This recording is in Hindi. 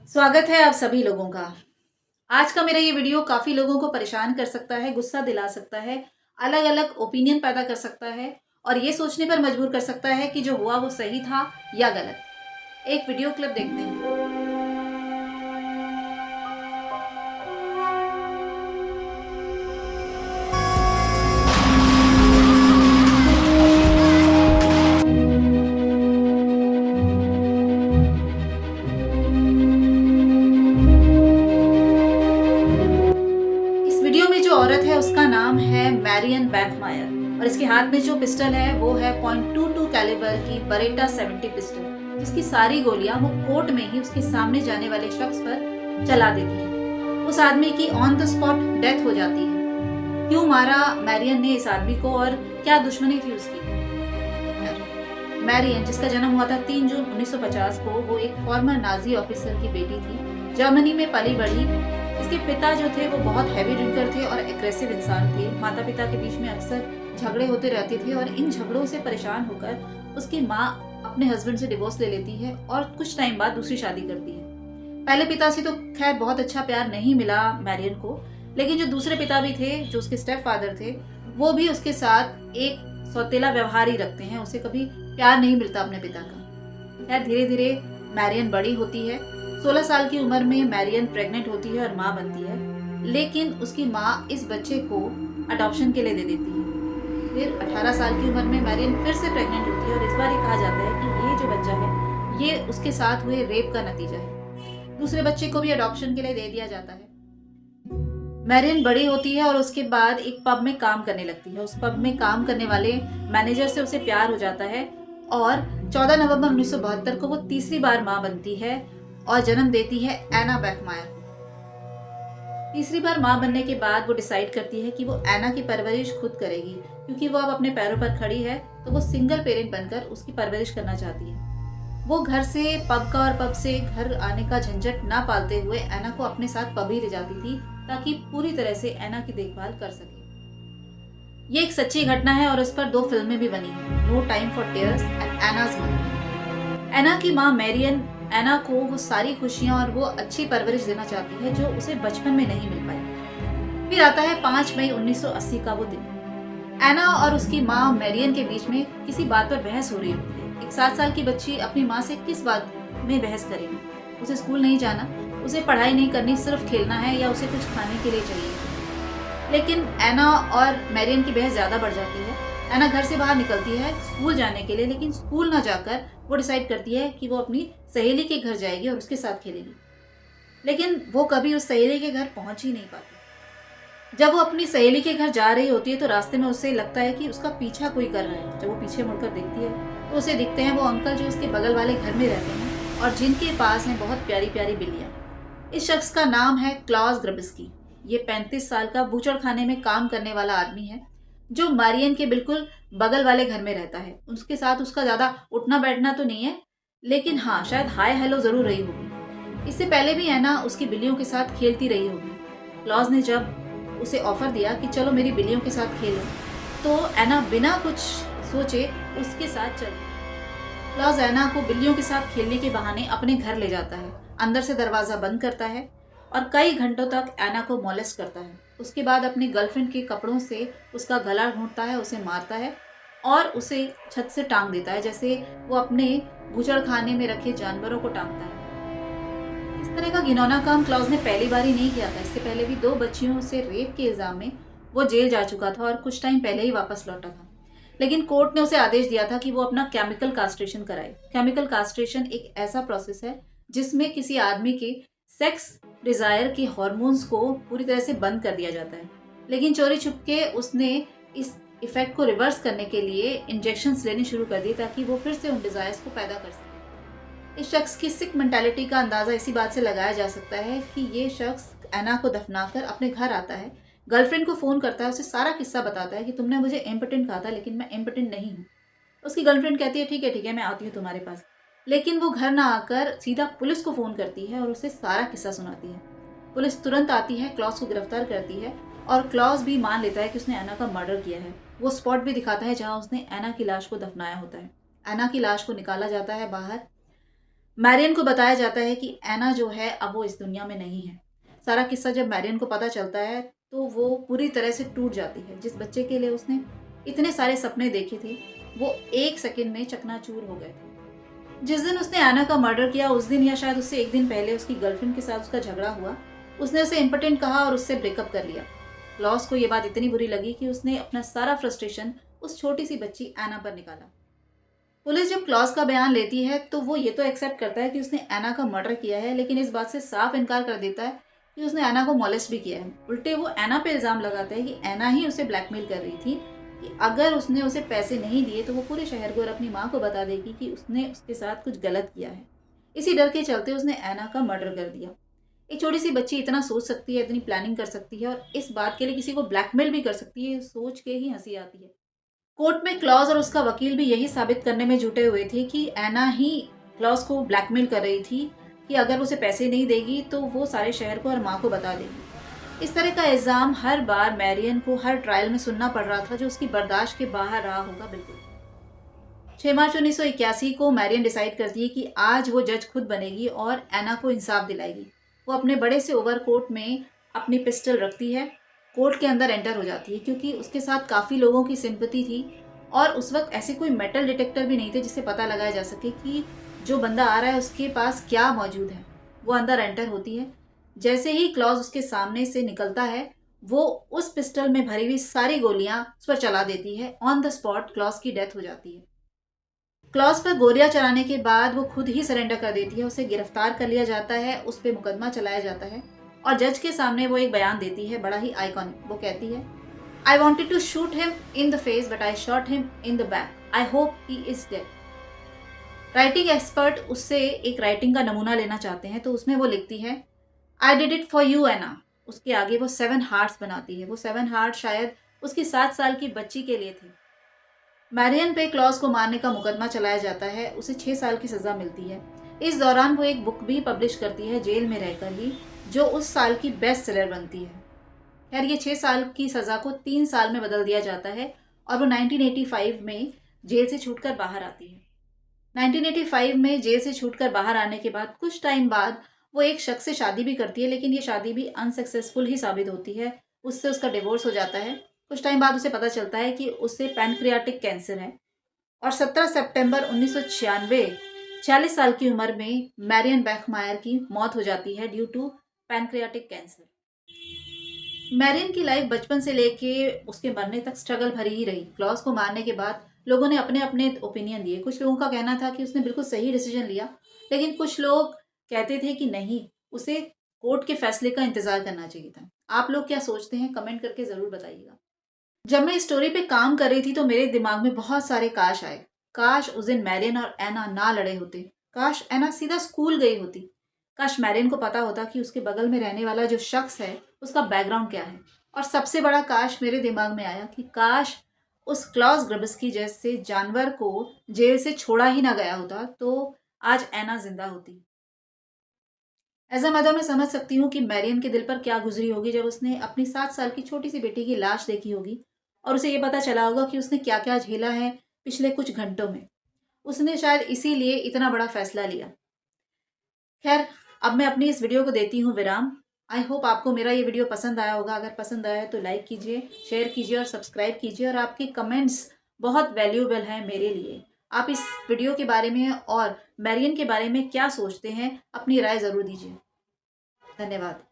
स्वागत है आप सभी लोगों का। आज का मेरा ये वीडियो काफ़ी लोगों को परेशान कर सकता है, गुस्सा दिला सकता है, अलग-अलग ओपिनियन पैदा कर सकता है और ये सोचने पर मजबूर कर सकता है कि जो हुआ वो सही था या गलत। एक वीडियो क्लिप देखते हैं। इस वीडियो में जो औरत है उसका नाम है मैरियन बैकमायर और इसके हाथ में जो पिस्टल है वो है .22 कैलिबर की बरेटा 70 पिस्टल, जिसकी सारी गोलियां वो कोर्ट में ही उसके सामने जाने वाले शख्स पर चला देती है। उस आदमी की ऑन द स्पॉट डेथ हो जाती है। क्यों मारा मैरियन ने इस आदमी को और क्या दुश्मनी थी उसकी? मैरियन, जिसका जन्म हुआ था 3 जून 1950 को, वो एक फॉर्मर नाजी ऑफिसर की बेटी थी। जर्मनी में पली बढ़ी। इसके पिता जो थे वो बहुत हैवी ड्रिंकर थे और एग्रेसिव इंसान थे। माता पिता के बीच में अक्सर झगड़े होते रहते थे और इन झगड़ों से परेशान होकर उसकी माँ अपने हस्बैंड से डिवोर्स ले लेती है और कुछ टाइम बाद दूसरी शादी करती है। पहले पिता से तो खैर बहुत अच्छा प्यार नहीं मिला मैरियन को, लेकिन जो दूसरे पिता भी थे, जो उसके स्टेप फादर थे, वो भी उसके साथ एक सौतेला व्यवहार ही रखते हैं। उसे कभी प्यार नहीं मिलता अपने पिता का। खैर धीरे धीरे मैरियन बड़ी होती है। 16 साल की उम्र में मैरियन प्रेग्नेंट होती है और माँ बनती है, लेकिन उसकी माँ इस बच्चे को अडॉप्शन के लिए दे देती है। फिर 18 साल की उम्र में मैरियन फिर से प्रेग्नेंट होती है और इस बार ये कहा जाता है कि ये जो बच्चा है ये उसके साथ हुए रेप का नतीजा है। दूसरे बच्चे को भी अडॉप्शन के लिए दे दिया जाता है। मैरियन बड़ी होती है और उसके बाद एक पब में काम करने लगती है। उस पब में काम करने वाले मैनेजर से उसे प्यार हो जाता है और 14 नवंबर 1972 को वो तीसरी बार मां बनती है और जन्म देती है एना बैकमायर को। तीसरी बार मां बनने के बाद वो डिसाइड करती है कि वो एना की परवरिश खुद करेगी, क्योंकि वो अब अपने पैरों पर खड़ी है तो वो सिंगल पेरेंट बनकर उसकी परवरिश करना चाहती है। वो घर से पब का और पब से घर आने का झंझट ना पालते हुए एना को अपने साथ पब ही ले जाती थी, ताकि पूरी तरह से एना की देखभाल कर सके। ये एक सच्ची घटना है और उस पर 2 फिल्में भी बनी हैं, no time for tears and Anna's mother. Anna की माँ मैरियन एना को वो सारी खुशियां और वो अच्छी परवरिश देना चाहती है जो उसे बचपन में नहीं मिल पाई। फिर आता है 5 मई 1980 का वो दिन। एना और उसकी माँ मैरियन के बीच में किसी बात पर बहस हो रही होती है। एक 7 साल की बच्ची अपनी माँ से किस बात में बहस करेगी? उसे स्कूल नहीं जाना, उसे पढ़ाई नहीं करनी, सिर्फ खेलना है या उसे कुछ खाने के लिए चाहिए। लेकिन एना और मैरियन की बहस ज्यादा बढ़ जाती है। एना घर से बाहर निकलती है स्कूल जाने के लिए, लेकिन स्कूल ना जाकर वो डिसाइड करती है कि वो अपनी सहेली के घर जाएगी और उसके साथ खेलेगी। लेकिन वो कभी उस सहेली के घर पहुंच ही नहीं पाती। जब वो अपनी सहेली के घर जा रही होती है तो रास्ते में उसे लगता है कि उसका पीछा कोई कर रहा है। जब वो पीछे मुड़कर देखती है तो उसे दिखते हैं वो अंकल जो उसके बगल वाले घर में रहते हैं और जिनके पास हैं बहुत प्यारी प्यारी बिल्लियां। इस शख्स का नाम है क्लॉस ग्रबिस्की। ये 35 साल का बूचड़खाने में काम करने वाला आदमी है जो मैरियन के बिल्कुल बगल वाले घर में रहता है। उसके साथ उसका ज्यादा उठना बैठना तो नहीं है, लेकिन हाँ शायद हाय हेलो जरूर रही होगी। इससे पहले भी एना उसकी बिल्लियों के साथ खेलती रही होगी। क्लॉज ने जब उसे ऑफर दिया कि चलो मेरी बिल्लियों के साथ खेलो, तो एना बिना कुछ सोचे उसके साथ चल। क्लॉज एना को बिल्लियों के साथ खेलने के बहाने अपने घर ले जाता है, अंदर से दरवाजा बंद करता है और कई घंटों तक एना को मोलेस्ट करता है। उसके बाद अपनी गर्लफ्रेंड के कपड़ों से उसका गला ढूंढता है, उसे मारता है और उसे छत से टांग देता है, जैसे वो अपने बूचड़खाने में रखे जानवरों को टांगता है। इस तरह का घिनौना काम क्लॉज ने पहली बार ही नहीं किया था। इससे पहले भी 2 बच्चियों से रेप के इल्जाम में वो जेल जा चुका था और कुछ टाइम पहले ही वापस लौटा था। लेकिन कोर्ट ने उसे आदेश दिया था कि वो अपना केमिकल कास्ट्रेशन कराए। केमिकल कास्ट्रेशन एक ऐसा प्रोसेस है जिसमें किसी आदमी के सेक्स डिजायर के हार्मोन्स को पूरी तरह से बंद कर दिया जाता है। लेकिन चोरी छुपके उसने इस इफेक्ट को रिवर्स करने के लिए इंजेक्शंस लेने शुरू कर दिए ताकि वो फिर से उन डिजायर्स को पैदा कर सके। इस शख्स की सिक मेंटालिटी का अंदाजा इसी बात से लगाया जा सकता है कि ये शख्स एना को दफनाकर अपने घर आता है, गर्लफ्रेंड को फोन करता है, उसे सारा किस्सा बताता है कि तुमने मुझे इम्पोर्टेंट कहा था लेकिन मैं इम्पोर्टेंट नहीं हूँ। उसकी गर्लफ्रेंड कहती है ठीक है मैं आती हूँ तुम्हारे पास। लेकिन वो घर ना आकर सीधा पुलिस को फोन करती है और उसे सारा किस्सा सुनाती है। पुलिस तुरंत आती है, क्लॉज को गिरफ्तार करती है और क्लॉज भी मान लेता है कि उसने एना का मर्डर किया है। वो स्पॉट भी दिखाता है जहाँ उसने एना की लाश को दफनाया होता है। एना की लाश को निकाला जाता है बाहर। मैरियन को बताया जाता है कि एना जो है अब वो इस दुनिया में नहीं है। सारा किस्सा जब मैरियन को पता चलता है तो वो पूरी तरह से टूट जाती है। जिस बच्चे के लिए उसने इतने सारे सपने देखे थे वो एक सेकंड में चकनाचूर हो गए थे। जिस दिन उसने एना का मर्डर किया उस दिन या शायद उससे एक दिन पहले उसकी गर्लफ्रेंड के साथ उसका झगड़ा हुआ। उसने उसे इम्पोर्टेंट कहा और उससे ब्रेकअप कर लिया। क्लॉस को ये बात इतनी बुरी लगी कि उसने अपना सारा फ्रस्ट्रेशन उस छोटी सी बच्ची एना पर निकाला। पुलिस जब क्लॉस का बयान लेती है तो वो ये तो एक्सेप्ट करता है कि उसने एना का मर्डर किया है, लेकिन इस बात से साफ इनकार कर देता है कि उसने एना को मॉलेस्ट भी किया है। उल्टे वो एना पे इल्जाम लगाता है कि एना ही उसे ब्लैकमेल कर रही थी कि अगर उसने उसे पैसे नहीं दिए तो वो पूरे शहर को और अपनी माँ को बता देगी कि उसने उसके साथ कुछ गलत किया है। इसी डर के चलते उसने एना का मर्डर कर दिया। एक छोटी सी बच्ची इतना सोच सकती है, इतनी प्लानिंग कर सकती है और इस बात के लिए किसी को ब्लैकमेल भी कर सकती है, सोच के ही हंसी आती है। कोर्ट में क्लॉज और उसका वकील भी यही साबित करने में जुटे हुए थे कि एना ही क्लॉज को ब्लैकमेल कर रही थी कि अगर उसे पैसे नहीं देगी तो वो सारे शहर को और माँ को बता देगी। इस तरह का इल्ज़ाम हर बार मैरियन को हर ट्रायल में सुनना पड़ रहा था, जो उसकी बर्दाश्त के बाहर रहा होगा बिल्कुल। 6 मार्च 1981 को मैरियन डिसाइड करती है कि आज वो जज खुद बनेगी और एना को इंसाफ दिलाएगी। वो अपने बड़े से ओवरकोट में अपनी पिस्टल रखती है, कोर्ट के अंदर एंटर हो जाती है क्योंकि उसके साथ काफ़ी लोगों की सिंपैथी थी और उस वक्त ऐसे कोई मेटल डिटेक्टर भी नहीं थे जिससे पता लगाया जा सके कि जो बंदा आ रहा है उसके पास क्या मौजूद है। वो अंदर एंटर होती है। जैसे ही क्लॉज उसके सामने से निकलता है वो उस पिस्टल में भरी हुई सारी गोलियां उस पर चला देती है। ऑन द स्पॉट क्लॉज की डेथ हो जाती है। क्लॉज पर गोलियां चलाने के बाद वो खुद ही सरेंडर कर देती है। उसे गिरफ्तार कर लिया जाता है, उस पर मुकदमा चलाया जाता है और जज के सामने वो एक बयान देती है, बड़ा ही आइकॉनिक। वो कहती है, I wanted to shoot him in the face but I shot him in the back. I hope he is dead. Writing expert उससे एक राइटिंग का नमूना लेना चाहते हैं तो उसमें वो लिखती है, I did it for you Anna. उसके आगे वो 7 हार्ट्स बनाती है। वो 7 हार्ट शायद उसकी 7 साल की बच्ची के लिए थे। मैरियन पे क्लॉज को मारने का मुकदमा चलाया जाता है। उसे 6 साल की सज़ा मिलती है। इस दौरान वो एक बुक भी पब्लिश करती है जेल में रहकर ही, जो उस साल की बेस्ट सेलर बनती है। खैर ये 6 साल की सज़ा को 3 साल में बदल दिया जाता है और वो 1985 में जेल से छूटकर बाहर आती है। 1985 में जेल से छूटकर बाहर आने के बाद कुछ टाइम बाद वो एक शख्स से शादी भी करती है, लेकिन ये शादी भी अनसक्सेसफुल ही साबित होती है। उससे उसका डिवोर्स हो जाता है। कुछ टाइम बाद उसे पता चलता है कि उसे पैनक्रियाटिक कैंसर है और 17 सितंबर 1996 46 साल की उम्र में मैरियन बेखमायर की मौत हो जाती है due to pancreatic cancer. Marion की लाइफ बचपन से लेके उसके मरने तक स्ट्रगल भरी ही रही। क्लॉज को मारने के बाद लोगों ने अपने अपने ओपिनियन दिए। कुछ लोगों का कहना था कि उसने बिल्कुल सही डिसीजन लिया, लेकिन कुछ लोग कहते थे कि नहीं, उसे कोर्ट के फैसले का इंतजार करना चाहिए था। आप लोग क्या सोचते हैं, कमेंट करके ज़रूर बताइएगा। जब मैं इस स्टोरी पे काम कर रही थी तो मेरे दिमाग में बहुत सारे काश आए। काश उस दिन मैरियन और एना ना लड़े होते। काश एना सीधा स्कूल गई होती। काश मैरियन को पता होता कि उसके बगल में रहने वाला जो शख्स है उसका बैकग्राउंड क्या है। और सबसे बड़ा काश मेरे दिमाग में आया कि काश उस क्लॉज ग्रब्सकी जैसे जानवर को जेल से छोड़ा ही ना गया होता तो आज एना जिंदा होती। एज अ मदर मैं समझ सकती हूँ कि मैरियन के दिल पर क्या गुजरी होगी जब उसने अपनी 7 साल की छोटी सी बेटी की लाश देखी होगी और उसे ये पता चला होगा कि उसने क्या क्या झेला है पिछले कुछ घंटों में। उसने शायद इसीलिए इतना बड़ा फैसला लिया। खैर, अब मैं अपनी इस वीडियो को देती हूँ विराम। आई होप आपको मेरा ये वीडियो पसंद आया होगा। अगर पसंद आया है तो लाइक कीजिए, शेयर कीजिए और सब्सक्राइब कीजिए। और आपके कमेंट्स बहुत वैल्यूएबल हैं मेरे लिए। आप इस वीडियो के बारे में और मैरियन के बारे में क्या सोचते हैं, अपनी राय ज़रूर दीजिए। धन्यवाद।